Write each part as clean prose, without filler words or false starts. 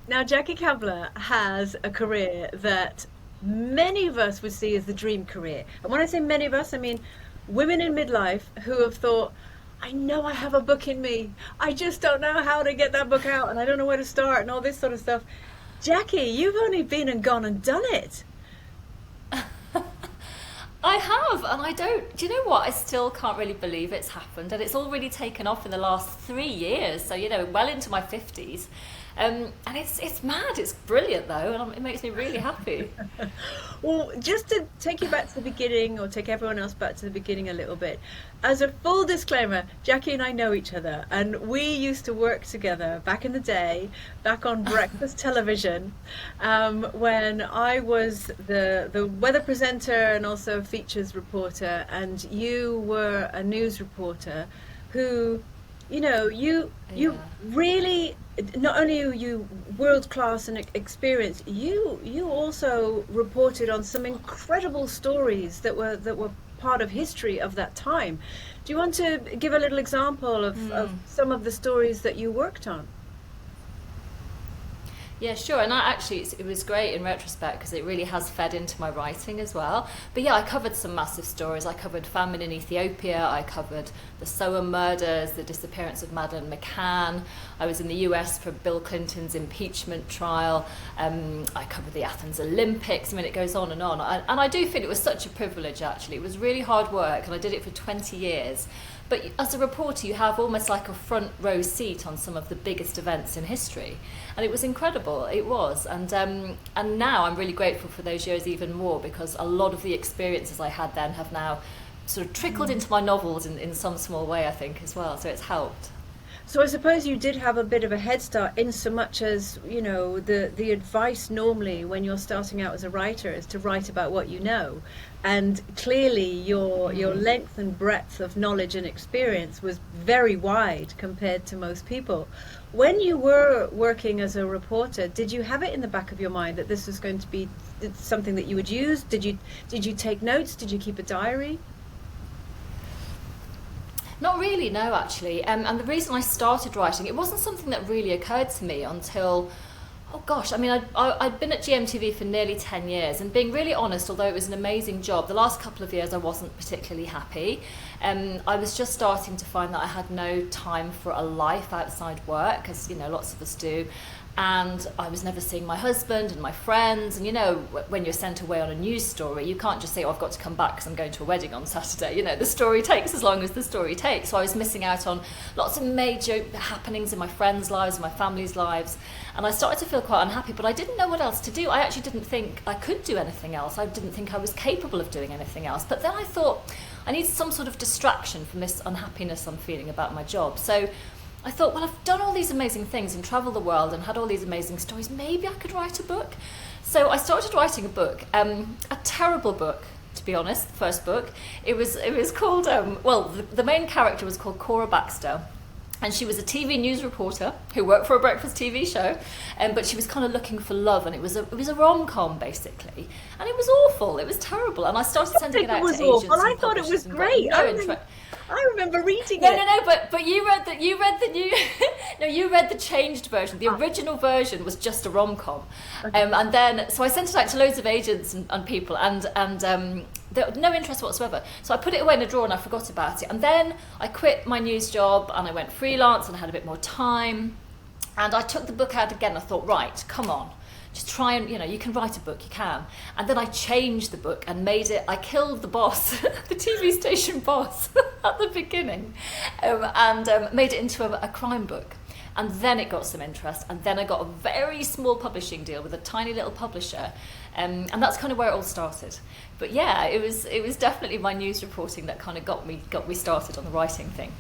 Now, Jackie Kabler has a career that many of us would see as the dream career. And when I say many of us, I mean women in midlife who have thought, I know I have a book in me. I just don't know how to get that book out and I don't know where to start and all this sort of stuff. Jackie, you've only been and gone and done it. I have, and I don't. Do you know what? I still can't really believe it's happened, and it's all really taken off in the last 3 years. So well into my 50s, and it's mad. It's brilliant though, and it makes me really happy. Well, just to take you back to the beginning, or take everyone else back to the beginning a little bit, as a full disclaimer, Jackie and I know each other, and we used to work together back in the day, back on breakfast television, when I was the weather presenter and also features reporter, and you were a news reporter who, you Yeah. really, not only are you world class and experienced, you also reported on some incredible stories that were part of history of that time. Do you want to give a little example of some of the stories that you worked on? Yeah, sure. And it was great in retrospect because it really has fed into my writing as well. But yeah, I covered some massive stories. I covered famine in Ethiopia. I covered the Sower murders, the disappearance of Madeleine McCann. I was in the US for Bill Clinton's impeachment trial. I covered the Athens Olympics. I mean, it goes on and on. And I do feel it was such a privilege, actually. It was really hard work, and I did it for 20 years. But as a reporter, you have almost like a front row seat on some of the biggest events in history. And it was incredible, it was. And now I'm really grateful for those years even more, because a lot of the experiences I had then have now sort of trickled into my novels in some small way, I think, as well. So it's helped. So I suppose you did have a bit of a head start in so much as, the advice normally when you're starting out as a writer is to write about what you know. And clearly your length and breadth of knowledge and experience was very wide compared to most people. When you were working as a reporter, did you have it in the back of your mind that this was going to be something that you would use? Did you take notes? Did you keep a diary? Not really, no, actually. And the reason I started writing, it wasn't something that really occurred to me until, oh gosh, I mean, I'd been at GMTV for nearly 10 years, and being really honest, although it was an amazing job, the last couple of years I wasn't particularly happy. I was just starting to find that I had no time for a life outside work, as, lots of us do. And I was never seeing my husband and my friends. And when you're sent away on a news story, you can't just say, oh, I've got to come back because I'm going to a wedding on Saturday. The story takes as long as the story takes. So I was missing out on lots of major happenings in my friends' lives, my family's lives. And I started to feel quite unhappy, but I didn't know what else to do. I actually didn't think I could do anything else. I didn't think I was capable of doing anything else. But then I thought I need some sort of distraction from this unhappiness I'm feeling about my job. So I thought, well, I've done all these amazing things and traveled the world and had all these amazing stories. Maybe I could write a book. So I started writing a book, a terrible book, to be honest, the first book. It was called, the main character was called Cora Baxter. And she was a TV news reporter who worked for a breakfast TV show, but she was kind of looking for love, and it was a rom-com basically, and it was awful. It was terrible, and I started I sending think it it out to was agents awful. I and thought it publishers was and got great. no interest. I remember reading No, it. no, no. But you read the new. No, you read the changed version. The original version was just a rom-com, Okay. and then so I sent it out to loads of agents and people, and there was no interest whatsoever. So I put it away in a drawer and I forgot about it. And then I quit my news job and I went freelance and I had a bit more time. And I took the book out again. I thought, right, come on, just try and, you can write a book, you can. And then I changed the book and I killed the boss, the TV station boss at the beginning, and made it into a crime book. And then it got some interest, and then I got a very small publishing deal with a tiny little publisher, and that's kind of where it all started. But yeah, it was definitely my news reporting that kind of got me started on the writing thing.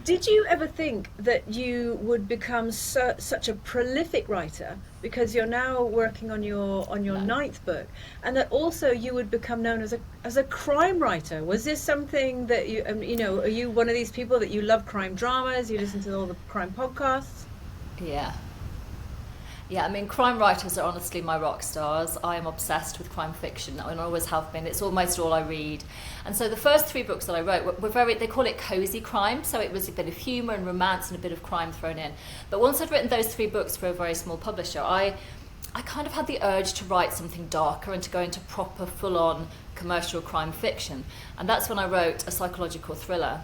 Did you ever think that you would become such a prolific writer because you're now working on your No. ninth book, and that also you would become known as a crime writer? Was this something that are you one of these people that you love crime dramas? You listen to all the crime podcasts? Yeah. Yeah, I mean, crime writers are honestly my rock stars. I am obsessed with crime fiction and always have been. It's almost all I read. And so the first 3 books that I wrote were very, they call it cozy crime. So it was a bit of humour and romance and a bit of crime thrown in. But once I'd written those 3 books for a very small publisher, I kind of had the urge to write something darker and to go into proper, full-on commercial crime fiction. And that's when I wrote a psychological thriller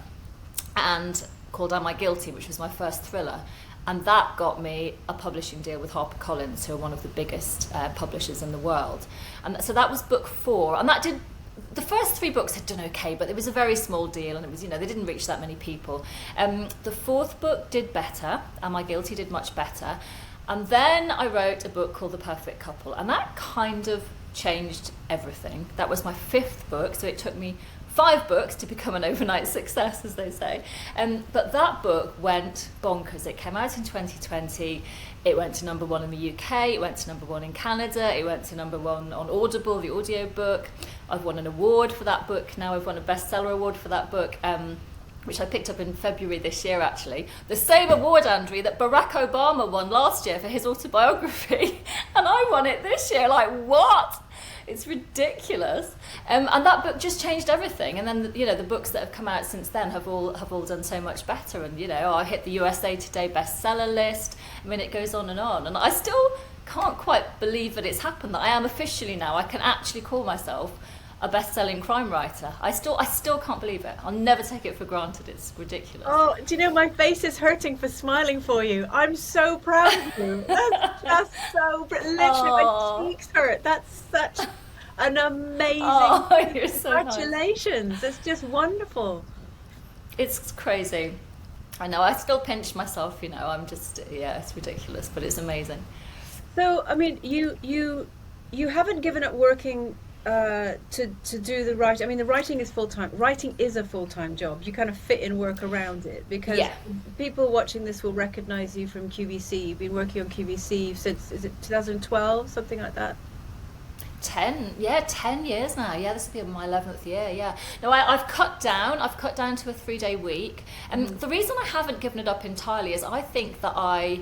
and called Am I Guilty, which was my first thriller. And that got me a publishing deal with HarperCollins, who are one of the biggest publishers in the world. And so that was book 4. And that did, the first 3 books had done okay, but it was a very small deal, and it was, they didn't reach that many people. The 4th book did better. Am I Guilty did much better. And then I wrote a book called The Perfect Couple, and that kind of changed everything. That was my 5th book, so it took me 5 books to become an overnight success, as they say. But that book went bonkers. It came out in 2020. It went to number 1 in the UK. It went to number 1 in Canada. It went to number 1 on Audible, the audio book. I've won an award for that book. Now I've won a bestseller award for that book, which I picked up in February this year, actually. The same award, Andrew, that Barack Obama won last year for his autobiography. And I won it this year. Like, what? It's ridiculous. And that book just changed everything. And then, the books that have come out since then have all done so much better. And, I hit the USA Today bestseller list. I mean, it goes on. And I still can't quite believe that it's happened, that I am officially now, I can actually call myself a best-selling crime writer. I still can't believe it. I'll never take it for granted. It's ridiculous. Oh, do you know, my face is hurting for smiling for you. I'm so proud of you. That's just so literally my cheeks hurt. That's such an amazing you're so congratulations. Nice. It's just wonderful. It's crazy. I know, I still pinch myself, I'm just, it's ridiculous, but it's amazing. So, I mean, you haven't given up working to do the writing. I mean, the writing is full-time. Writing is a full-time job. You kind of fit in work around it, because people watching this will recognize you from QVC. You've been working on QVC since, is it 2012, something like that? 10 years now. This will be my 11th year. No, I've cut down to a 3-day week, and the reason I haven't given it up entirely is I think that I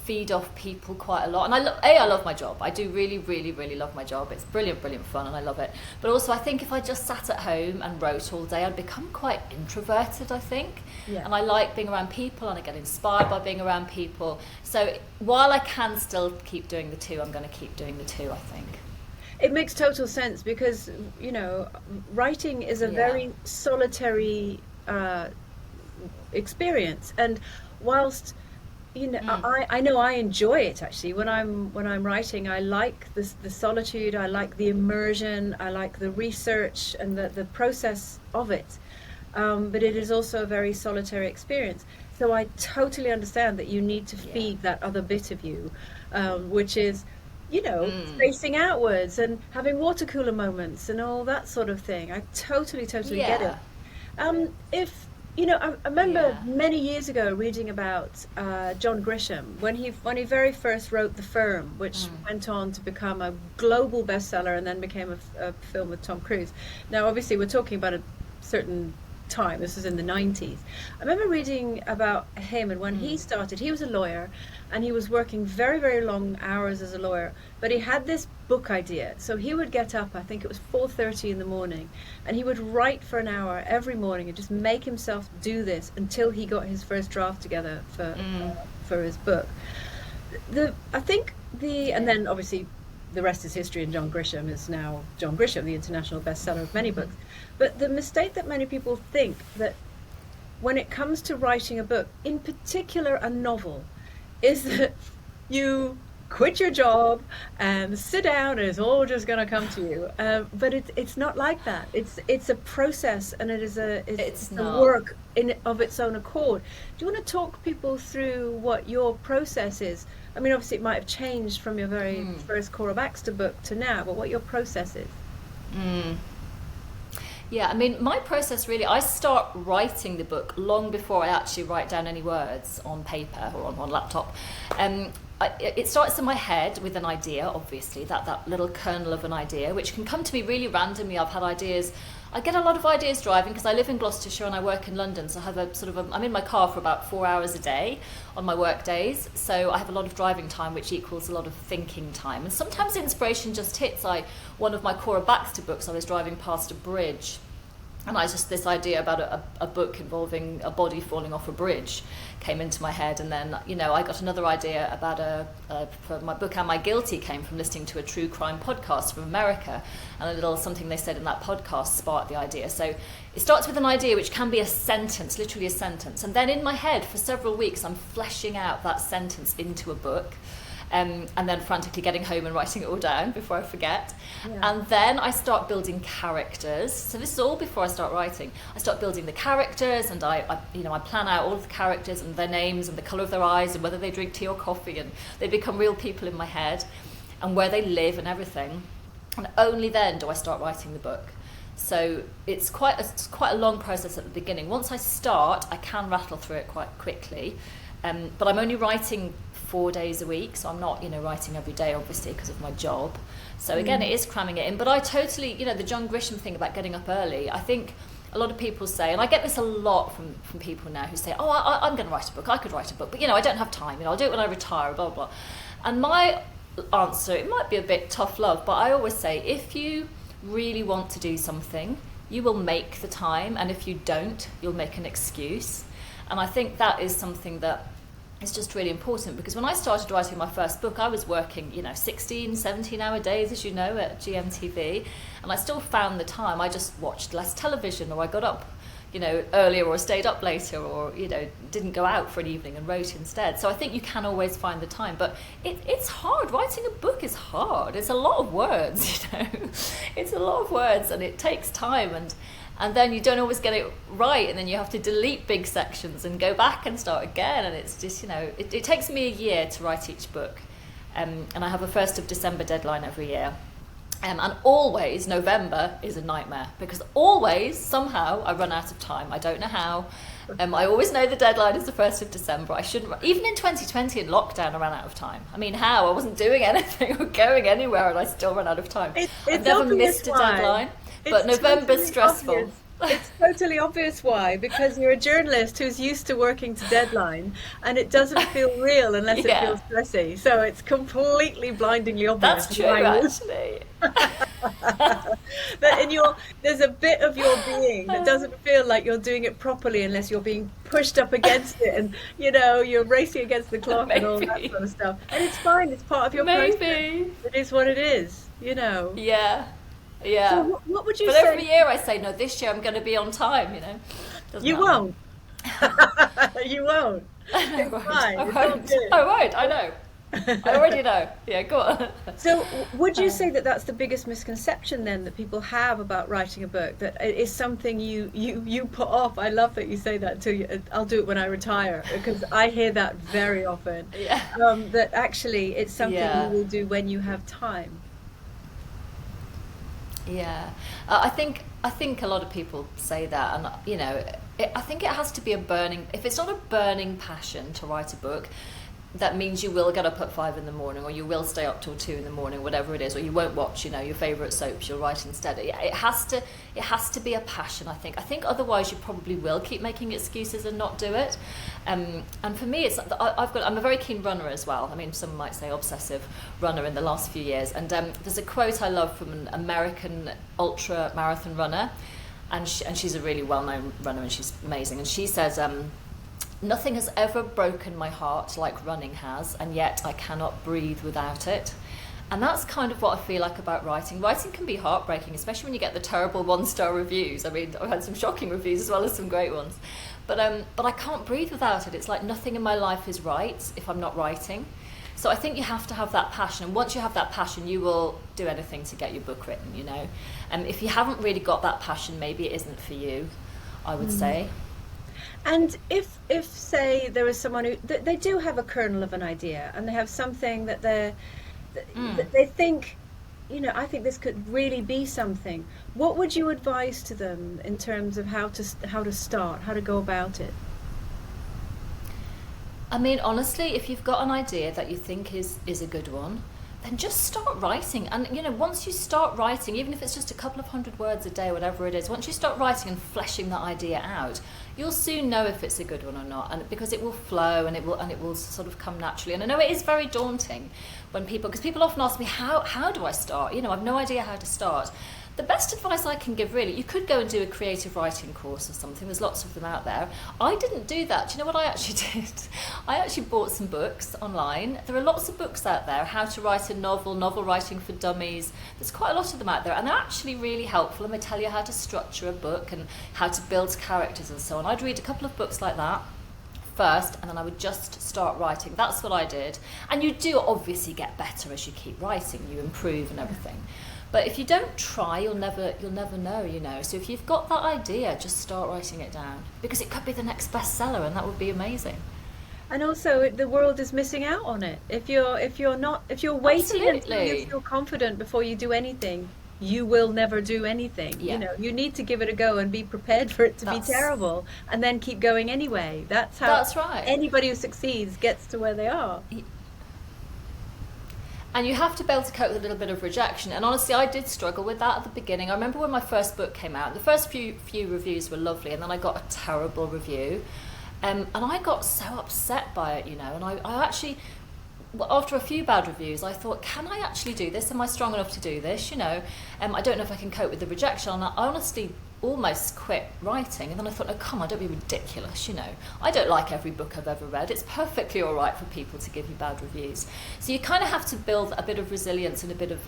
feed off people quite a lot, and I love my job. I do really, really, really love my job. It's brilliant fun, and I love it. But also, I think if I just sat at home and wrote all day, I'd become quite introverted, I think. And I like being around people, and I get inspired by being around people. So while I can still keep doing the 2, I'm going to keep doing the 2, I think. It makes total sense, because writing is a very solitary experience, and whilst I know I enjoy it, actually. When I'm writing, I like the solitude, I like the immersion, I like the research and the process of it, but it is also a very solitary experience. So I totally understand that you need to feed that other bit of you, which is spacing outwards and having water cooler moments and all that sort of thing. I totally get it. I remember many years ago reading about John Grisham when he very first wrote The Firm, which went on to become a global bestseller and then became a film with Tom Cruise. Now, obviously, we're talking about a certain time. This was in the 90s. I remember reading about him, and when he started, he was a lawyer, and he was working very, very long hours as a lawyer, but he had this book idea. So he would get up, I think it was 4:30 in the morning, and he would write for an hour every morning and just make himself do this until he got his first draft together for his book. And then obviously the rest is history, and John Grisham is now John Grisham, the international bestseller of many books. But the mistake that many people think, that when it comes to writing a book, in particular a novel, is that you quit your job and sit down and it's all just going to come to you. But it's not like that. It's a process, and it's a work of its own accord. Do you want to talk people through what your process is? I mean, obviously it might have changed from your very first Cora Baxter book to now, but what your process is. Yeah, I mean, my process really, I start writing the book long before I actually write down any words on paper or on laptop. It starts in my head with an idea, obviously, that little kernel of an idea, which can come to me really randomly. I've had ideas I get a lot of ideas driving because I live in Gloucestershire and I work in London, so I have I'm in my car for about 4 hours a day on my work days, so I have a lot of driving time, which equals a lot of thinking time. And sometimes inspiration just hits. One of my Cora Baxter books, I was driving past a bridge, and this idea about a book involving a body falling off a bridge came into my head. And then, I got another idea about for my book, Am I Guilty, came from listening to a true crime podcast from America. And a little something they said in that podcast sparked the idea. So it starts with an idea, which can be a sentence, literally a sentence. And then in my head for several weeks, I'm fleshing out that sentence into a book. And then frantically getting home and writing it all down before I forget. Yeah. And then I start building characters. So this is all before I start writing. I start building the characters, and I plan out all of the characters and their names and the colour of their eyes and whether they drink tea or coffee, and they become real people in my head, and where they live and everything. And only then do I start writing the book. So it's quite a long process at the beginning. Once I start, I can rattle through it quite quickly. But I'm only writing 4 days a week, so I'm not, writing every day, obviously, because of my job. So again, it is cramming it in. But I totally, the John Grisham thing about getting up early, I think a lot of people say, and I get this a lot from people now who say, oh, I'm going to write a book, I could write a book, but, I don't have time, I'll do it when I retire, blah, blah. And my answer, it might be a bit tough love, but I always say, if you really want to do something, you will make the time, and if you don't, you'll make an excuse. And I think that is something that is just really important, because when I started writing my first book, I was working, 16, 17-hour days, as you know, at GMTV, and I still found the time. I just watched less television, or I got up, earlier, or stayed up later, or, didn't go out for an evening and wrote instead. So I think you can always find the time, but it's hard. Writing a book is hard. It's a lot of words, It's a lot of words, and it takes time, and then you don't always get it right, and then you have to delete big sections and go back and start again, and it's just, it takes me a year to write each book, and I have a 1st of December deadline every year, and always November is a nightmare, because always, somehow, I run out of time. I don't know how. I always know the deadline is the 1st of December. I shouldn't, even in 2020 in lockdown, I ran out of time. I mean, how? I wasn't doing anything or going anywhere, and I still ran out of time. I've never missed a deadline. But November's stressful. Obvious. It's totally obvious why, because you're a journalist who's used to working to deadline, and it doesn't feel real unless it feels stressy. So it's completely blindingly obvious. That's true, actually. That there's a bit of your being that doesn't feel like you're doing it properly unless you're being pushed up against it, and you're racing against the clock and all that sort of stuff. And it's fine. It's part of your process. It is what it is. Yeah. Yeah. So what would you say? But every year I say, no, this year I'm going to be on time, You won't. You won't. I won't. I know. I already know. Yeah, go on. So would you say that that's the biggest misconception then that people have about writing a book, that it is something you put off? I love that you say that too. I'll do it when I retire, because I hear that very often. Yeah. That actually it's something you will do when you have time. Yeah, I think a lot of people say that, and I think it has to be if it's not a burning passion to write a book, that means you will get up at 5 a.m, or you will stay up till 2 a.m, whatever it is, or you won't watch your favourite soaps, you'll write instead. It has to be a passion. I think otherwise you probably will keep making excuses and not do it. And for me, I'm a very keen runner as well. I mean, some might say obsessive runner in the last few years. And there's a quote I love from an American ultra marathon runner, and she's a really well-known runner, and she's amazing. And she says, nothing has ever broken my heart like running has, and yet I cannot breathe without it. And that's kind of what I feel like about writing. Writing can be heartbreaking, especially when you get the terrible 1-star reviews. I mean, I've had some shocking reviews as well as some great ones. But I can't breathe without it. It's like nothing in my life is right if I'm not writing. So I think you have to have that passion. And once you have that passion, you will do anything to get your book written, And if you haven't really got that passion, maybe it isn't for you, I would say. And if say there is someone who they do have a kernel of an idea, and they have something that that they think, I think this could really be something. What would you advise to them in terms of how to start, how to go about it? I mean, honestly, if you've got an idea that you think is a good one, then just start writing. And once you start writing, even if it's just a couple of 100 words a day, whatever it is, once you start writing and fleshing that idea out, you'll soon know if it's a good one or not, and because it will flow and it will sort of come naturally. And I know it is very daunting because people often ask me, how do I start? I've no idea how to start. The best advice I can give, really, you could go and do a creative writing course or something. There's lots of them out there. I didn't do that. Do you know what I actually did? I actually bought some books online. There are lots of books out there, how to write a novel writing for dummies. There's quite a lot of them out there, and they're actually really helpful, and they tell you how to structure a book and how to build characters and so on. I'd read a couple of books like that first, and then I would just start writing. That's what I did. And you do obviously get better as you keep writing. You improve and everything. But if you don't try, you'll never know, So if you've got that idea, just start writing it down, because it could be the next bestseller, and that would be amazing. And also, the world is missing out on it. If you're waiting until you feel confident before you do anything, you will never do anything. Yeah. You need to give it a go and be prepared for it to be terrible, and then keep going anyway. That's right. Anybody who succeeds gets to where they are. And you have to be able to cope with a little bit of rejection. And honestly, I did struggle with that at the beginning. I remember when my first book came out, the first few reviews were lovely, and then I got a terrible review. And I got so upset by it, and I actually, after a few bad reviews, I thought, can I actually do this? Am I strong enough to do this? I don't know if I can cope with the rejection. And I honestly almost quit writing, and then I thought, oh, come on, don't be ridiculous. I don't like every book I've ever read. It's perfectly all right for people to give you bad reviews. So you kind of have to build a bit of resilience and a bit of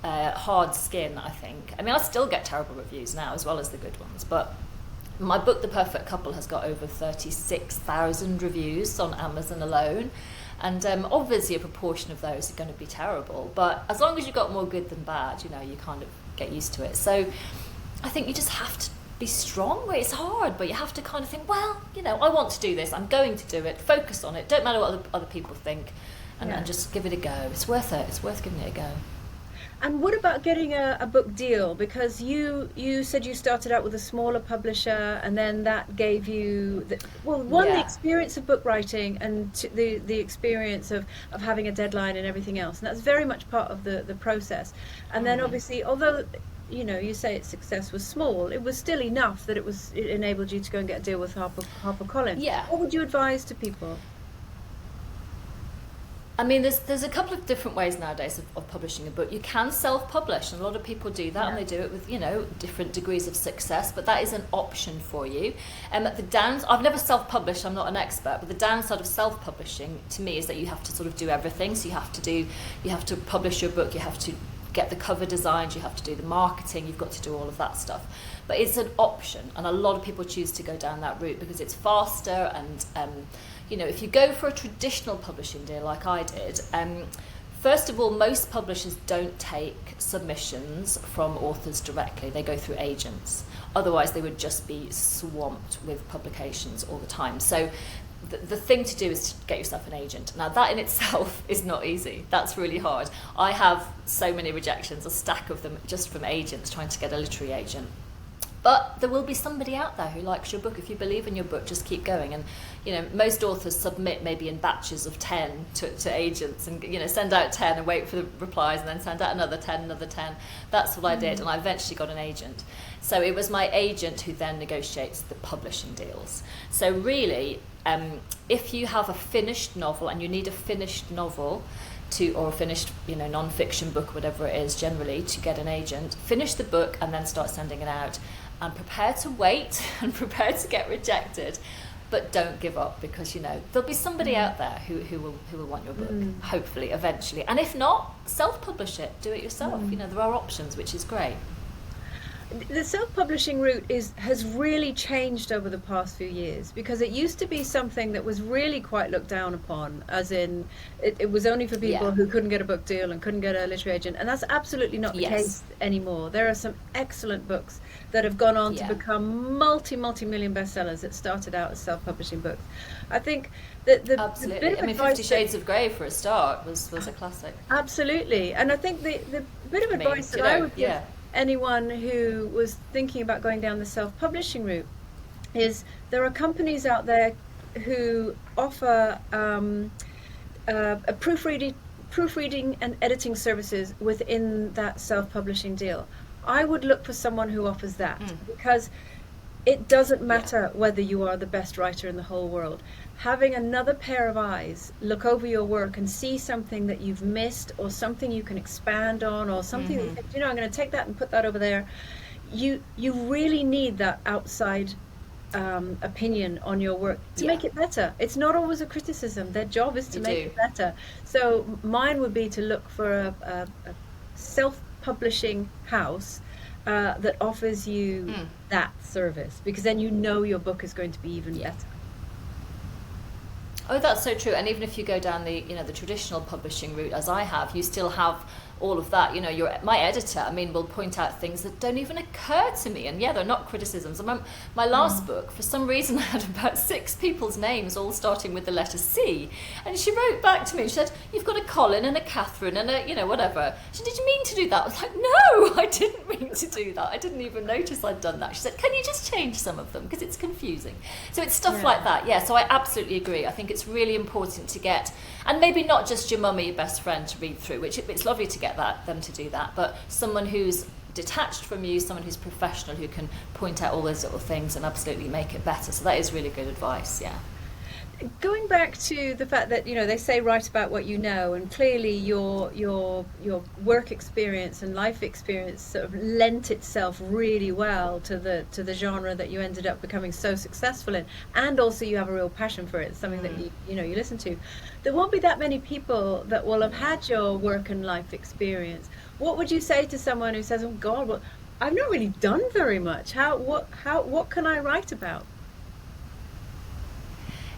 hard skin, I think. I mean, I still get terrible reviews now as well as the good ones, but my book The Perfect Couple has got over 36,000 reviews on Amazon alone, and obviously a proportion of those are going to be terrible, but as long as you've got more good than bad, you kind of get used to it. So I think you just have to be strong. It's hard, but you have to kind of think, well, I want to do this. I'm going to do it. Focus on it. Don't matter what other people think, and just give it a go. It's worth it. It's worth giving it a go. And what about getting a book deal? Because you said you started out with a smaller publisher, and then that gave you the experience of book writing, and the experience of having a deadline and everything else, and that's very much part of the process. And then obviously, although you say its success was small, it was still enough that it enabled you to go and get a deal with HarperCollins. Yeah. What would you advise to people? I mean, there's a couple of different ways nowadays of publishing a book. You can self-publish, and a lot of people do that, and they do it with, different degrees of success, but that is an option for you. I've never self-published, I'm not an expert, but the downside of self-publishing to me is that you have to sort of do everything. So you have to publish your book, you have to get the cover designed, you have to do the marketing, you've got to do all of that stuff. But it's an option, and a lot of people choose to go down that route because it's faster, and if you go for a traditional publishing deal like I did, first of all, most publishers don't take submissions from authors directly. They go through agents. Otherwise, they would just be swamped with publications all the time. So the thing to do is to get yourself an agent. Now, that in itself is not easy. That's really hard. I have so many rejections, a stack of them just from agents trying to get a literary agent. But there will be somebody out there who likes your book. If you believe in your book, just keep going. And most authors submit maybe in batches of 10 to agents, and send out 10 and wait for the replies, and then send out another 10. That's what I did, and I eventually got an agent. So it was my agent who then negotiates the publishing deals. So really, if you have a finished novel and you need a finished novel or a finished non-fiction book, whatever it is, generally to get an agent, finish the book and then start sending it out, and prepare to wait and prepare to get rejected, but don't give up, because there'll be somebody out there who will want your book, hopefully eventually. And if not, self-publish it, do it yourself. There are options, which is great. The self-publishing route has really changed over the past few years, because it used to be something that was really quite looked down upon, as in it was only for people who couldn't get a book deal and couldn't get a literary agent, and that's absolutely not the case anymore. There are some excellent books that have gone on to become multi-million bestsellers that started out as self-publishing books. I think that the absolutely. I mean, 50 Shades of Grey for a start was a classic. Absolutely, and I think the bit of advice that I would give anyone who was thinking about going down the self-publishing route is there are companies out there who offer a proofreading proofreading and editing services within that self-publishing deal, I would look for someone who offers that, because it doesn't matter whether you are the best writer in the whole world. Having another pair of eyes look over your work and see something that you've missed, or something you can expand on, or something that you think, you know, I'm going to take that and put that over there. You really need that outside opinion on your work to make it better. It's not always a criticism. Their job is to make it better. So mine would be to look for a self-publishing house that offers you that service, because then you know your book is going to be even better. Oh, that's so true. And even if you go down the, you know, the traditional publishing route, as I have, you still have all of that. You know, my editor, I mean, will point out things that don't even occur to me. And they're not criticisms. I remember my last book, for some reason, I had about 6 people's names all starting with the letter C. And she wrote back to me, she said, "You've got a Colin and a Catherine and a, you know, whatever." She said, "Did you mean to do that?" I was like, "No, I didn't mean to do that. I didn't even notice I'd done that." She said, "Can you just change some of them? Because it's confusing." So it's stuff like that. Yeah, so I absolutely agree. I think it's really important to get, and maybe not just your mum or your best friend to read through, which it's lovely to get them to do that, but someone who's detached from you, someone who's professional, who can point out all those little things and absolutely make it better. So that is really good advice. Yeah. Going back to the fact that, you know, they say write about what you know, and clearly your work experience and life experience sort of lent itself really well to the genre that you ended up becoming so successful in, and also you have a real passion for it, something that you listen to. There won't be that many people that will have had your work and life experience. What would you say to someone who says, "Oh God, well, I've not really done very much. What can I write about?"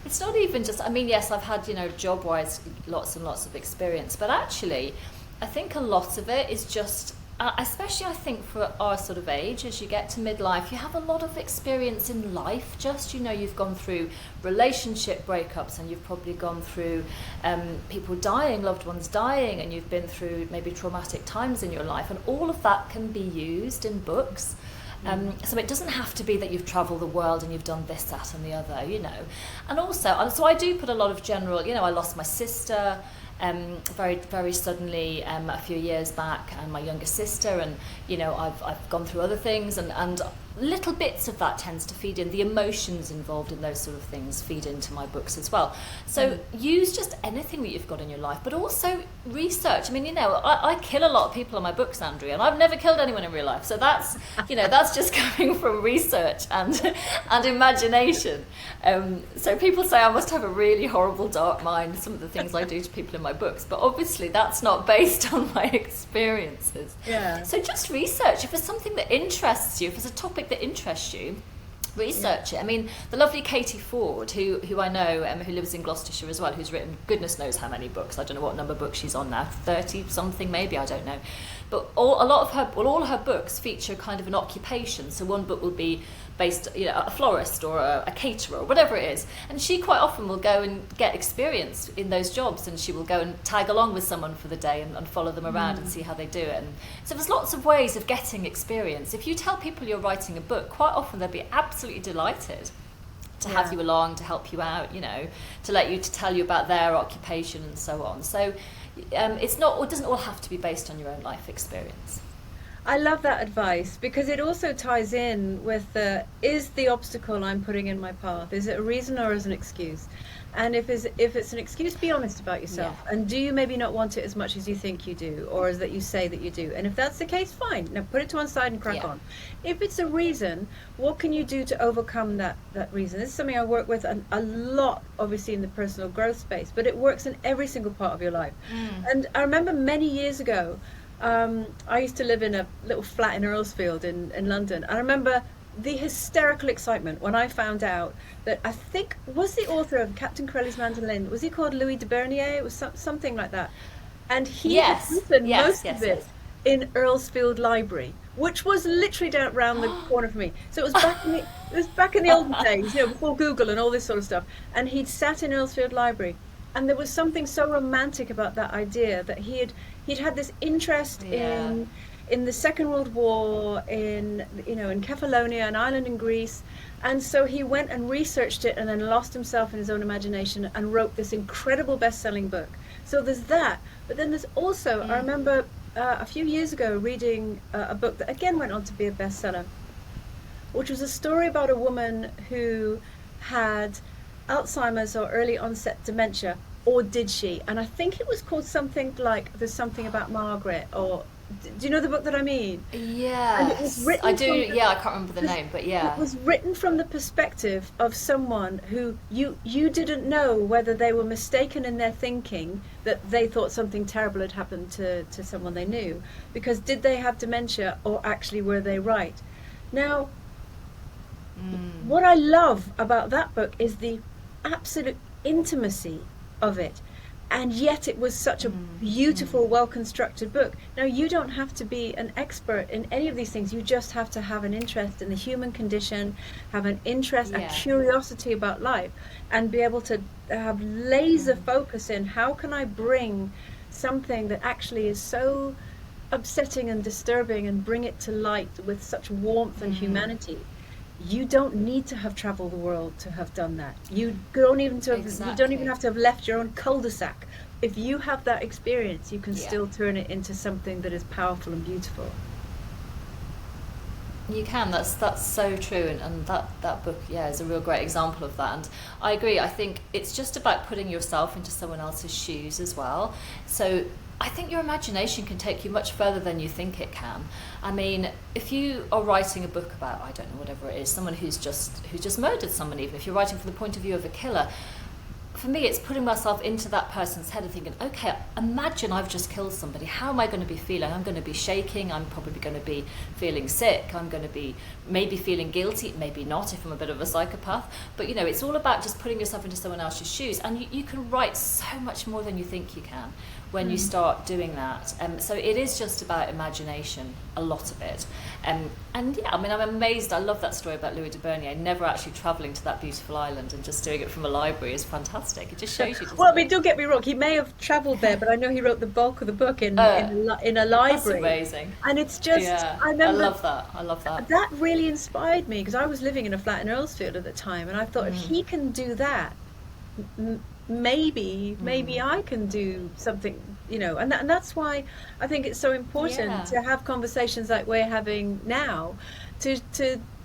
It's not even just, I mean, yes, I've had, you know, job-wise, lots and lots of experience, but actually, I think a lot of it is just, especially I think for our sort of age, as you get to midlife, you have a lot of experience in life. Just, you know, you've gone through relationship breakups, and you've probably gone through people dying, loved ones dying, and you've been through maybe traumatic times in your life, and all of that can be used in books. So it doesn't have to be that you've travelled the world and you've done this, that and the other, you know. And also, so I do put a lot of general, you know, I lost my sister very, very suddenly a few years back, and my younger sister, and, you know, I've gone through other things, and little bits of that tends to feed in. The emotions involved in those sort of things feed into my books as well. So use just anything that you've got in your life, but also research. I mean, you know, I kill a lot of people in my books, Andrea, and I've never killed anyone in real life. So that's, you know, that's just coming from research and imagination. So people say I must have a really horrible, dark mind, some of the things I do to people in my books, but obviously that's not based on my experiences. Yeah. So just research. If it's something that interests you, if it's a topic that interests you, research it. I mean, the lovely Katie Ford, who I know, who lives in Gloucestershire as well, who's written goodness knows how many books. I don't know what number book she's on now, 30 something maybe, I don't know. But all of her books feature kind of an occupation. So one book will be based, you know, a florist or a caterer or whatever it is, and she quite often will go and get experience in those jobs, and she will go and tag along with someone for the day and follow them around and see how they do it. And so there's lots of ways of getting experience. If you tell people you're writing a book, quite often they'll be absolutely delighted to have you along, to help you out, you know, to tell you about their occupation and so on. So it doesn't all have to be based on your own life experience. I love that advice, because it also ties in with is the obstacle I'm putting in my path, is it a reason or is it an excuse? And if it's an excuse, be honest about yourself. Yeah. And do you maybe not want it as much as you think you do, or as that you say that you do? And if that's the case, fine. Now put it to one side and crack on. If it's a reason, what can you do to overcome that reason? This is something I work with a lot, obviously, in the personal growth space, but it works in every single part of your life. And I remember many years ago, I used to live in a little flat in Earlsfield in London. I remember the hysterical excitement when I found out that, I think, was the author of Captain Corelli's Mandolin, was he called Louis de Bernier? It was something like that. And he had written most of it in Earlsfield Library, which was literally down around the corner from me. So it was back in the olden days, you know, before Google and all this sort of stuff. And he'd sat in Earlsfield Library, and there was something so romantic about that idea that he'd had this interest in the Second World War in Kefalonia, an island in Greece. And so he went and researched it and then lost himself in his own imagination and wrote this incredible best-selling book. So there's that. But then there's also, I remember a few years ago reading a book that again went on to be a bestseller, which was a story about a woman who had Alzheimer's or early onset dementia, or did she? And I think it was called something like There's Something About Margaret, or do you know the book that I mean? Yes, I do. Yeah, I can't remember the name, but yeah. It was written from the perspective of someone who you didn't know whether they were mistaken in their thinking, that they thought something terrible had happened to someone they knew, because did they have dementia or actually were they right? Now, what I love about that book is the absolute intimacy of it. And yet it was such a beautiful, well-constructed book. Now, you don't have to be an expert in any of these things. You just have to have an interest in the human condition, have an interest, a curiosity about life, and be able to have laser focus in how can I bring something that actually is so upsetting and disturbing and bring it to light with such warmth and humanity. You don't need to have traveled the world to have done that. You don't even have to have left your own cul-de-sac. If you have that experience, you can still turn it into something that is powerful and beautiful. You can. That's so true, and that book, is a real great example of that. And I agree. I think it's just about putting yourself into someone else's shoes as well. So I think your imagination can take you much further than you think it can. I mean, if you are writing a book about, I don't know, whatever it is, someone who's just murdered someone, even if you're writing from the point of view of a killer, for me, it's putting myself into that person's head and thinking, okay, imagine I've just killed somebody. How am I going to be feeling? I'm going to be shaking. I'm probably going to be feeling sick. I'm going to be maybe feeling guilty, maybe not if I'm a bit of a psychopath. But, it's all about just putting yourself into someone else's shoes. And you can write so much more than you think you can when you start doing that. So it is just about imagination, a lot of it. And I'm amazed. I love that story about Louis de Bernier never actually travelling to that beautiful island and just doing it from a library is fantastic. It just shows you. Well, don't get me wrong. He may have travelled there, but I know he wrote the bulk of the book in a library. That's amazing. And it's just, I remember, I love that. That really inspired me, because I was living in a flat in Earlsfield at the time, and I thought if he can do that, maybe I can do something, and that's why I think it's so important to have conversations like we're having now, to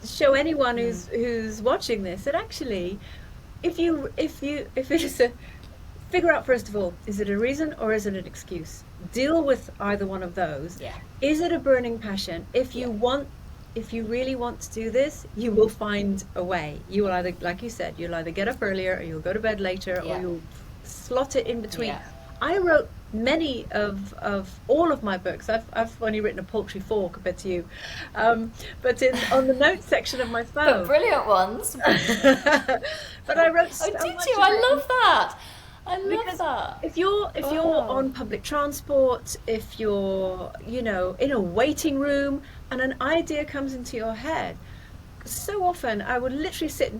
show anyone who's watching this that actually, if it is figure out first of all, is it a reason or is it an excuse? Deal with either one of those. Is it a burning passion? If you really want to do this, you will find a way. You will either, like you said, you'll either get up earlier, or you'll go to bed later, or you'll slot it in between. I wrote many of all of my books. I've only written a paltry 4 compared to you, but on the notes section of my phone. But brilliant ones. But I wrote. Oh, did you? I love that. I love that. If you're on public transport, if you're in a waiting room and an idea comes into your head, so often I would literally sit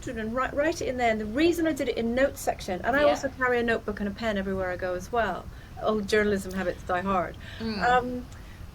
and write it in there. And the reason I did it in notes section, and I also carry a notebook and a pen everywhere I go as well. Old journalism habits die hard.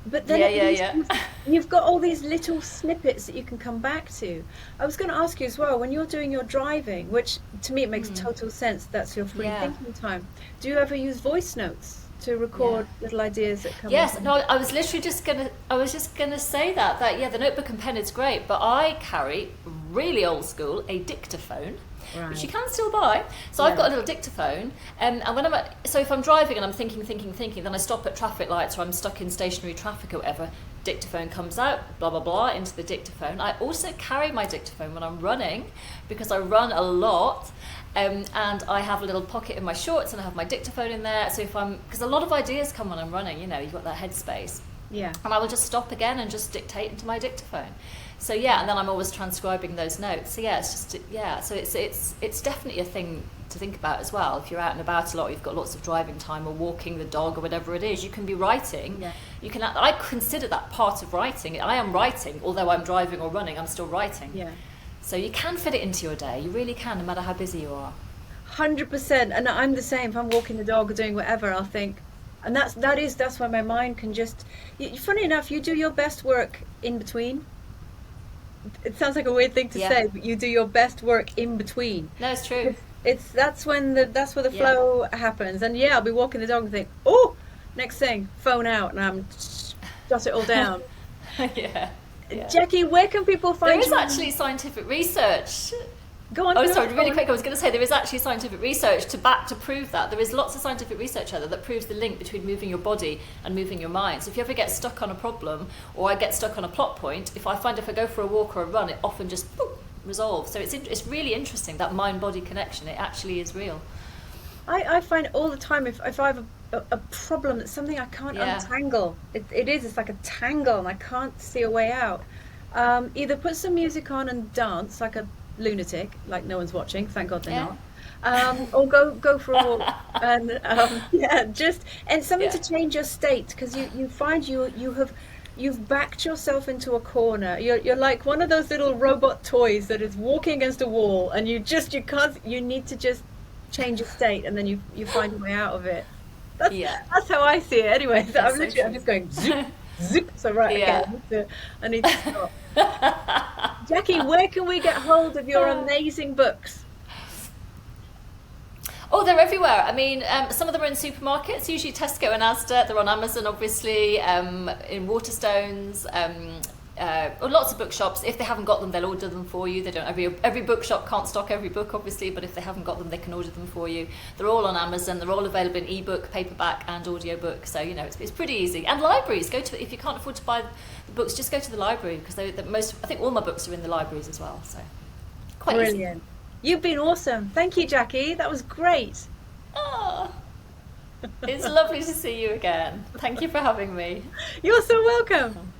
But then you've got all these little snippets that you can come back to. I was going to ask you as well, when you're doing your driving, which to me it makes total sense, that's your free thinking time. Do you ever use voice notes to record little ideas that come? Yes, no, I was literally just gonna say that the notebook and pen is great, but I carry really old school a dictaphone. Right. Which you can still buy. So I've got a little dictaphone, and when if I'm driving and I'm thinking, then I stop at traffic lights or I'm stuck in stationary traffic or whatever, dictaphone comes out, blah blah blah, into the dictaphone. I also carry my dictaphone when I'm running, because I run a lot, and I have a little pocket in my shorts and I have my dictaphone in there. So because a lot of ideas come when I'm running, you've got that headspace. Yeah. And I will just stop again and just dictate into my dictaphone. So and then I'm always transcribing those notes. So so it's definitely a thing to think about as well. If you're out and about a lot, you've got lots of driving time or walking the dog or whatever it is, you can be writing. Yeah. I consider that part of writing. I am writing, although I'm driving or running, I'm still writing. Yeah. So you can fit it into your day. You really can, no matter how busy you are. 100%. And I'm the same. If I'm walking the dog or doing whatever, I'll think, And that's why my mind can just. Funny enough, you do your best work in between. It sounds like a weird thing to Yeah. say, but you do your best work in between. No, it's true. It's that's where the Yeah. flow happens. And yeah, I'll be walking the dog and think, oh, next thing, phone out, and I'm jot it all down. Yeah. Yeah. Jackie, where can people There find is you? actually scientific research. Go on. Oh, go sorry, on, really go quick. I on. was going to say there is actually scientific research to prove that. There is lots of scientific research out there that proves the link between moving your body and moving your mind. So if you ever get stuck on a problem, or I get stuck on a plot point, if I go for a walk or a run, it often just resolves. So it's really interesting, that mind-body connection. It actually is real. I find all the time if I have a problem, that's something I can't Yeah. untangle. It's like a tangle, and I can't see a way out. Either put some music on and dance like a lunatic, like no one's watching. Thank God they're Yeah. not. Or go for a walk, and yeah, just and something Yeah. to change your state, because you find you've backed yourself into a corner. You're like one of those little robot toys that is walking against a wall, and you can't. You need to just change your state, and then you find your way out of it. Yeah. That's how I see it. Anyway, so That's I'm so literally I'm true. just going zoop zoop. So right, Yeah. okay, I need to stop. Jackie, where can we get hold of your amazing books? Oh, they're everywhere. I mean, some of them are in supermarkets, usually Tesco and Asda. They're on Amazon, obviously, in Waterstones, lots of bookshops. If they haven't got them, they'll order them for you. They don't. Every bookshop can't stock every book, obviously, but if they haven't got them, they can order them for you. They're all on Amazon. They're all available in ebook, paperback, and audiobook. So it's pretty easy. And libraries, if you can't afford to buy the books, just go to the library, because I think all my books are in the libraries as well. So quite easy. Brilliant. You've been awesome. Thank you, Jackie. That was great. Oh, it's lovely to see you again. Thank you for having me. You're so welcome.